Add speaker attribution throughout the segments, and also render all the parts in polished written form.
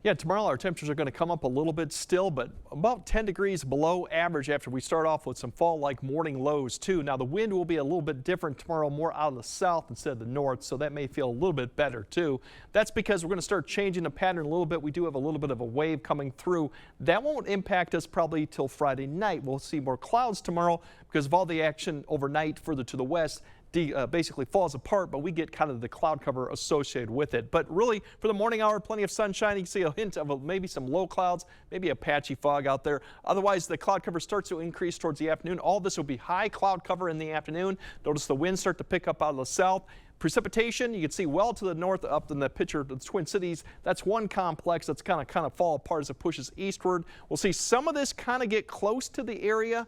Speaker 1: Yeah, tomorrow our temperatures are going to come up a little bit still, but about 10 degrees below average after we start off with some fall-like morning lows too. Now the wind will be a little bit different tomorrow, more out of the south instead of the north, so that may feel a little bit better too. That's because we're going to start changing the pattern a little bit. We do have a little bit of a wave coming through. That won't impact us probably till Friday night. We'll see more clouds tomorrow because of all the action overnight further to the west. Basically falls apart, but we get kind of the cloud cover associated with it. But really, for the morning hour, plenty of sunshine. You can see a hint of maybe some low clouds, maybe a patchy fog out there. Otherwise, the cloud cover starts to increase towards the afternoon. All this will be high cloud cover in the afternoon. Notice the winds start to pick up out of the south. Precipitation, you can see well to the north up in the picture of the Twin Cities. That's one complex that's kind of fall apart as it pushes eastward. We'll see some of this kind of get close to the area.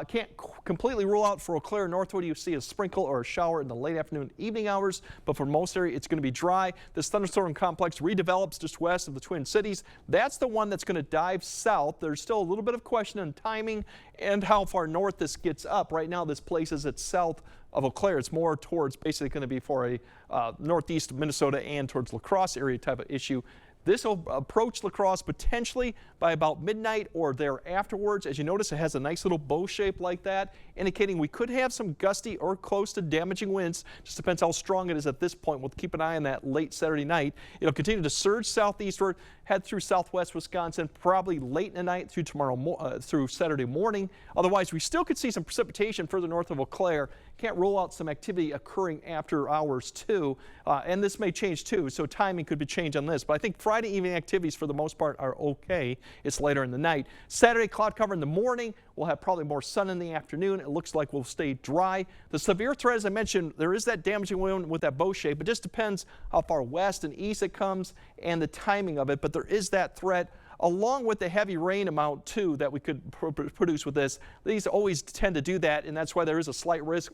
Speaker 1: Can't completely rule out for Eau Claire northward. You see a sprinkle or a shower in the late afternoon, evening hours, but for most area it's going to be dry. This thunderstorm complex redevelops just west of the Twin Cities. That's the one that's going to dive south. There's still a little bit of question on timing and how far north this gets up. Right now this places it south of Eau Claire. It's more towards basically going to be for a northeast Minnesota and towards La Crosse area type of issue. This will approach La Crosse potentially by about midnight or there afterwards. As you notice, it has a nice little bow shape like that, indicating we could have some gusty or close to damaging winds. Just depends how strong it is at this point. We'll keep an eye on that late Saturday night. It'll continue to surge southeastward, head through southwest Wisconsin, probably late in the night through through Saturday morning. Otherwise, we still could see some precipitation further north of Eau Claire. Can't rule out some activity occurring after hours too, and this may change too, so timing could be changed on this. But I think Friday evening activities for the most part are okay. It's later in the night. Saturday cloud cover in the morning. We'll have probably more sun in the afternoon. It looks like we'll stay dry. The severe threat, as I mentioned, there is that damaging wind with that bow shape. It just depends how far west and east it comes and the timing of it, but there is that threat, along with the heavy rain amount too that we could produce with this. These always tend to do that, and that's why there is a slight risk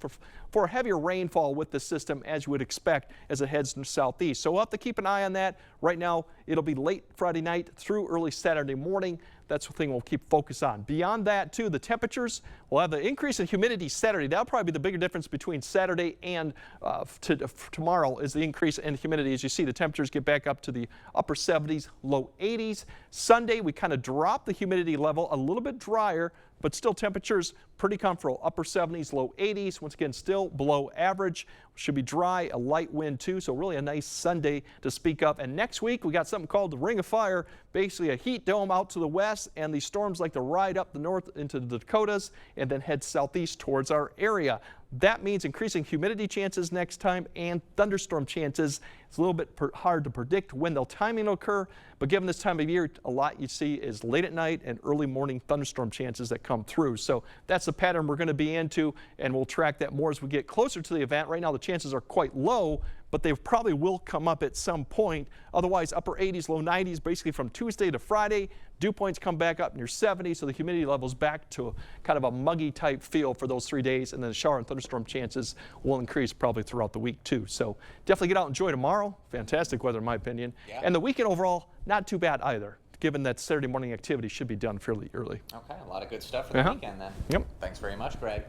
Speaker 1: for heavier rainfall with this system, as you would expect as it heads southeast. So we'll have to keep an eye on that. Right now it'll be late Friday night through early Saturday morning. That's the thing we'll keep focus on. Beyond that too, the temperatures, we'll have the increase in humidity Saturday. That'll probably be the bigger difference between Saturday and tomorrow is the increase in humidity. As you see, the temperatures get back up to the upper 70s, low 80s. Sunday, we kind of drop the humidity level a little bit drier, but still temperatures pretty comfortable, upper 70s, low 80s. Once again, still below average. Should be dry, a light wind too, so really a nice Sunday to speak of. And next week, we got something called the Ring of Fire, basically a heat dome out to the west, and these storms like to ride up the north into the Dakotas and then head southeast towards our area. That means increasing humidity chances next time and thunderstorm chances. It's a little bit hard to predict when they'll timing occur, but given this time of year, a lot you see is late at night and early morning thunderstorm chances that come through. So that's the pattern we're going to be into, and we'll track that more as we get closer to the event. Right now the chances are quite low, but they probably will come up at some point. Otherwise, upper 80s, low 90s, basically from Tuesday to Friday. Dew points come back up near 70, so the humidity level's back to kind of a muggy type feel for those 3 days, and then the shower and thunderstorm chances will increase probably throughout the week too. So definitely get out and enjoy tomorrow. Fantastic weather in my opinion. Yeah. And the weekend overall, not too bad either, given that Saturday morning activity should be done fairly early.
Speaker 2: Okay, a lot of good stuff for the weekend then.
Speaker 1: Yep.
Speaker 2: Thanks very much, Greg.